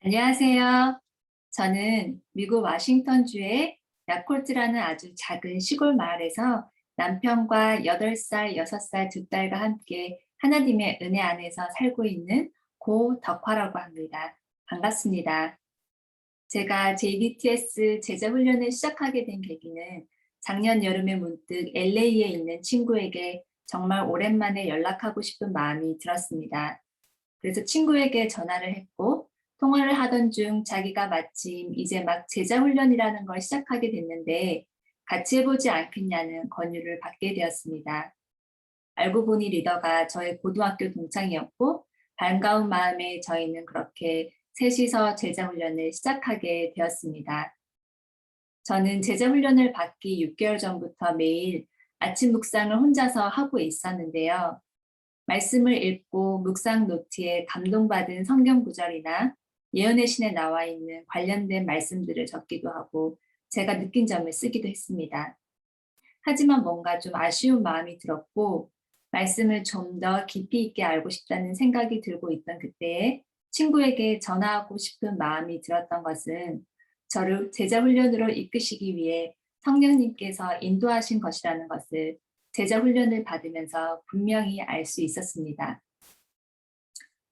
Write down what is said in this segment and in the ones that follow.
안녕하세요. 저는 미국 워싱턴주의 야콜트라는 아주 작은 시골 마을에서 남편과 8살, 6살 두 딸과 함께 하나님의 은혜 안에서 살고 있는 고덕화라고 합니다. 반갑습니다. 제가 JDTS 제자 훈련을 시작하게 된 계기는 작년 여름에 문득 LA에 있는 친구에게 정말 오랜만에 연락하고 싶은 마음이 들었습니다. 그래서 친구에게 전화를 했고 통화를 하던 중 자기가 마침 이제 막 제자 훈련이라는 걸 시작하게 됐는데 같이 해보지 않겠냐는 권유를 받게 되었습니다. 알고 보니 리더가 저의 고등학교 동창이었고 반가운 마음에 저희는 그렇게 셋이서 제자 훈련을 시작하게 되었습니다. 저는 제자 훈련을 받기 6개월 전부터 매일 아침 묵상을 혼자서 하고 있었는데요. 말씀을 읽고 묵상 노트에 감동받은 성경 구절이나 예언의 신에 나와 있는 관련된 말씀들을 적기도 하고 제가 느낀 점을 쓰기도 했습니다. 하지만 뭔가 좀 아쉬운 마음이 들었고 말씀을 좀 더 깊이 있게 알고 싶다는 생각이 들고 있던 그때에 친구에게 전화하고 싶은 마음이 들었던 것은 저를 제자 훈련으로 이끄시기 위해 성령님께서 인도하신 것이라는 것을 제자 훈련을 받으면서 분명히 알 수 있었습니다.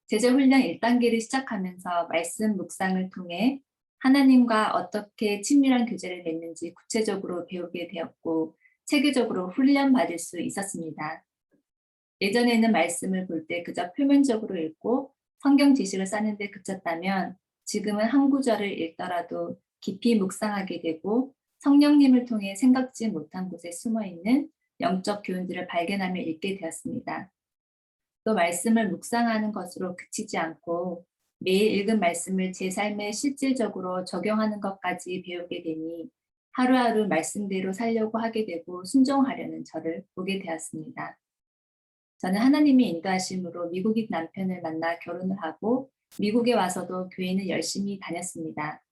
제자 훈련 1단계를 시작하면서 말씀 묵상을 통해 하나님과 어떻게 친밀한 교제를 맺는지 구체적으로 배우게 되었고 체계적으로 훈련받을 수 있었습니다. 예전에는 말씀을 볼 때 그저 표면적으로 읽고 성경 지식을 쌓는데 그쳤다면 지금은 한 구절을 읽더라도 깊이 묵상하게 되고 성령님을 통해 생각지 못한 곳에 숨어 있는 영적 교훈들을 발견하며 읽게 되었습니다. 또 말씀을 묵상하는 것으로 그치지 않고 매일 읽은 말씀을 제 삶에 실질적으로 적용하는 것까지 배우게 되니 하루하루 말씀대로 살려고 하게 되고 순종하려는 저를 보게 되었습니다. 저는 하나님의 인도하심으로 미국인 남편을 만나 결혼을 하고 미국에 와서도 교회는 열심히 다녔습니다.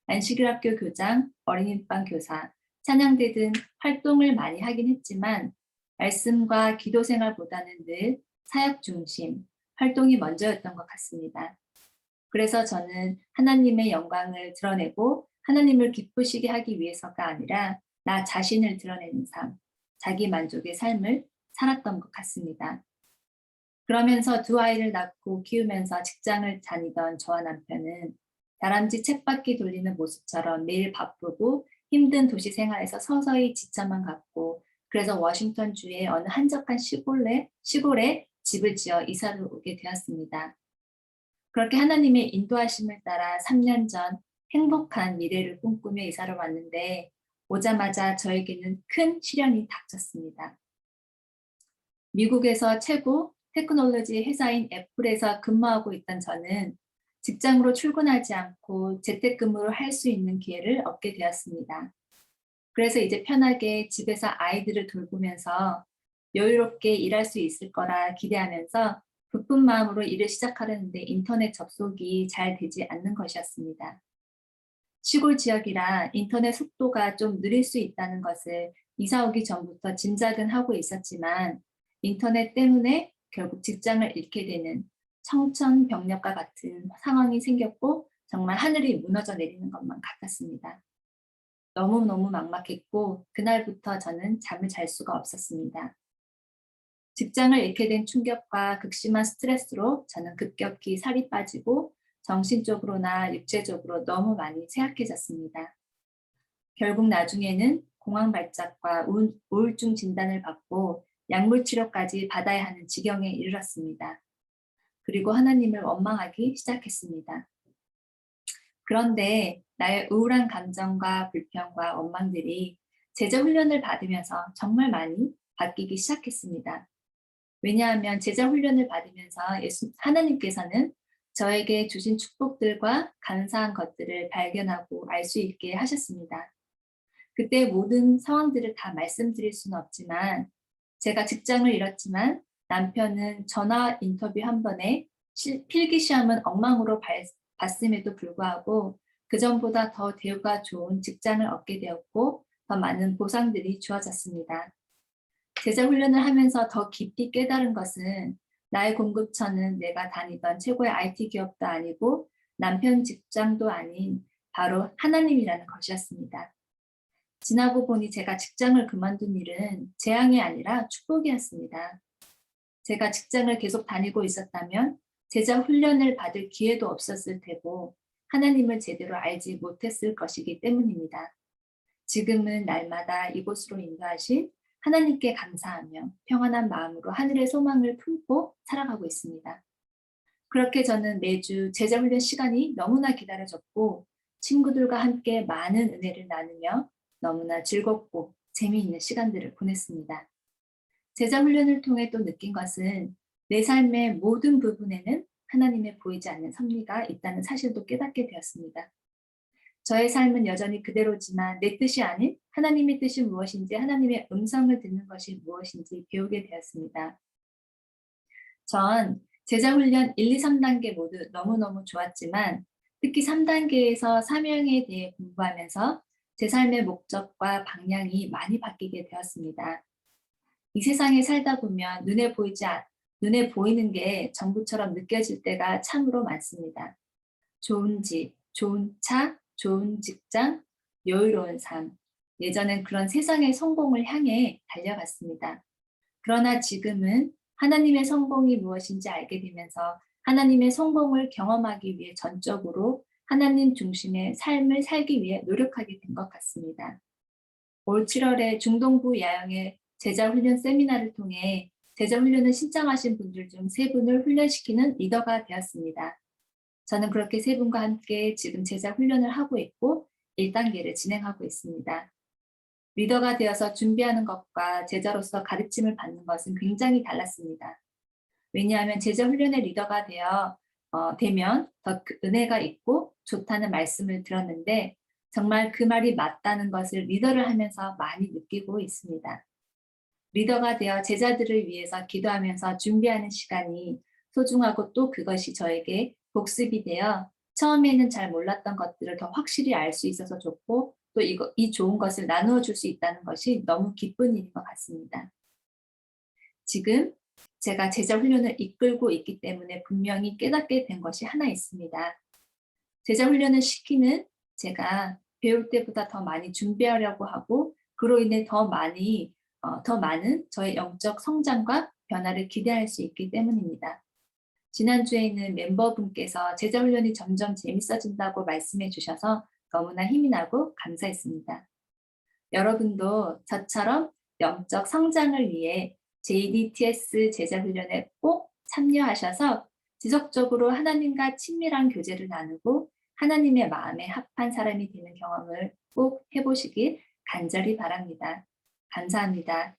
안식일학교 교장, 어린이방 교사, 찬양대 등 활동을 많이 하긴 했지만 말씀과 기도 생활보다는 늘 사역 중심, 활동이 먼저였던 것 같습니다. 그래서 저는 하나님의 영광을 드러내고 하나님을 기쁘시게 하기 위해서가 아니라 나 자신을 드러내는 삶, 자기 만족의 삶을 살았던 것 같습니다. 그러면서 두 아이를 낳고 키우면서 직장을 다니던 저와 남편은 다람쥐 쳇바퀴 돌리는 모습처럼 매일 바쁘고 힘든 도시 생활에서 서서히 지쳐만 갔고 그래서 워싱턴 주의 어느 한적한 시골에 집을 지어 이사를 오게 되었습니다. 그렇게 하나님의 인도하심을 따라 3년 전 행복한 미래를 꿈꾸며 이사를 왔는데 오자마자 저에게는 큰 시련이 닥쳤습니다. 미국에서 최고 테크놀로지 회사인 애플에서 근무하고 있던 저는 직장으로 출근하지 않고 재택근무를 할 수 있는 기회를 얻게 되었습니다. 그래서 이제 편하게 집에서 아이들을 돌보면서 여유롭게 일할 수 있을 거라 기대하면서 부푼 마음으로 일을 시작하려는데 인터넷 접속이 잘 되지 않는 것이었습니다. 시골 지역이라 인터넷 속도가 좀 느릴 수 있다는 것을 이사 오기 전부터 짐작은 하고 있었지만 인터넷 때문에 결국 직장을 잃게 되는 청천벽력과 같은 상황이 생겼고 정말 하늘이 무너져 내리는 것만 같았습니다. 너무너무 막막했고 그날부터 저는 잠을 잘 수가 없었습니다. 직장을 잃게 된 충격과 극심한 스트레스로 저는 급격히 살이 빠지고 정신적으로나 육체적으로 너무 많이 쇠약해졌습니다. 결국 나중에는 공황 발작과 우울증 진단을 받고 약물 치료까지 받아야 하는 지경에 이르렀습니다. 그리고 하나님을 원망하기 시작했습니다. 그런데 나의 우울한 감정과 불평과 원망들이 제자 훈련을 받으면서 정말 많이 바뀌기 시작했습니다. 왜냐하면 제자 훈련을 받으면서 하나님께서는 저에게 주신 축복들과 감사한 것들을 발견하고 알 수 있게 하셨습니다. 그때 모든 상황들을 다 말씀드릴 수는 없지만 제가 직장을 잃었지만 남편은 전화 인터뷰 한 번에 필기 시험은 엉망으로 봤음에도 불구하고 그전보다 더 대우가 좋은 직장을 얻게 되었고 더 많은 보상들이 주어졌습니다. 제자 훈련을 하면서 더 깊이 깨달은 것은 나의 공급처는 내가 다니던 최고의 IT 기업도 아니고 남편 직장도 아닌 바로 하나님이라는 것이었습니다. 지나고 보니 제가 직장을 그만둔 일은 재앙이 아니라 축복이었습니다. 제가 직장을 계속 다니고 있었다면 제자 훈련을 받을 기회도 없었을 테고 하나님을 제대로 알지 못했을 것이기 때문입니다. 지금은 날마다 이곳으로 인도하신 하나님께 감사하며 평안한 마음으로 하늘의 소망을 품고 살아가고 있습니다. 그렇게 저는 매주 제자 훈련 시간이 너무나 기다려졌고 친구들과 함께 많은 은혜를 나누며 너무나 즐겁고 재미있는 시간들을 보냈습니다. 제자 훈련을 통해 또 느낀 것은 내 삶의 모든 부분에는 하나님의 보이지 않는 섭리가 있다는 사실도 깨닫게 되었습니다. 저의 삶은 여전히 그대로지만 내 뜻이 아닌 하나님의 뜻이 무엇인지 하나님의 음성을 듣는 것이 무엇인지 배우게 되었습니다. 전 제자 훈련 1, 2, 3단계 모두 너무너무 좋았지만 특히 3단계에서 사명에 대해 공부하면서 제 삶의 목적과 방향이 많이 바뀌게 되었습니다. 이 세상에 살다 보면 눈에 보이는 게 전부처럼 느껴질 때가 참으로 많습니다. 좋은 집, 좋은 차, 좋은 직장, 여유로운 삶. 예전엔 그런 세상의 성공을 향해 달려갔습니다. 그러나 지금은 하나님의 성공이 무엇인지 알게 되면서 하나님의 성공을 경험하기 위해 전적으로 하나님 중심의 삶을 살기 위해 노력하게 된 것 같습니다. 올 7월에 중동부 야영의 제자훈련 세미나를 통해 제자훈련을 신청하신 분들 중 3분을 훈련시키는 리더가 되었습니다. 저는 그렇게 3분과 함께 지금 제자훈련을 하고 있고 1단계를 진행하고 있습니다. 리더가 되어서 준비하는 것과 제자로서 가르침을 받는 것은 굉장히 달랐습니다. 왜냐하면 제자 훈련의 리더가 되면 더 은혜가 있고 좋다는 말씀을 들었는데 정말 그 말이 맞다는 것을 리더를 하면서 많이 느끼고 있습니다. 리더가 되어 제자들을 위해서 기도하면서 준비하는 시간이 소중하고 또 그것이 저에게 복습이 되어 처음에는 잘 몰랐던 것들을 더 확실히 알 수 있어서 좋고 또 이 좋은 것을 나누어 줄 수 있다는 것이 너무 기쁜 일인 것 같습니다. 지금 제가 제자 훈련을 이끌고 있기 때문에 분명히 깨닫게 된 것이 하나 있습니다. 제자 훈련을 시키는 제가 배울 때보다 더 많이 준비하려고 하고 그로 인해 더 많은 저의 영적 성장과 변화를 기대할 수 있기 때문입니다. 지난주에는 멤버분께서 제자 훈련이 점점 재밌어진다고 말씀해 주셔서 너무나 힘이 나고 감사했습니다. 여러분도 저처럼 영적 성장을 위해 JDTS 제자 훈련에 꼭 참여하셔서 지속적으로 하나님과 친밀한 교제를 나누고 하나님의 마음에 합한 사람이 되는 경험을 꼭 해보시길 간절히 바랍니다. 감사합니다.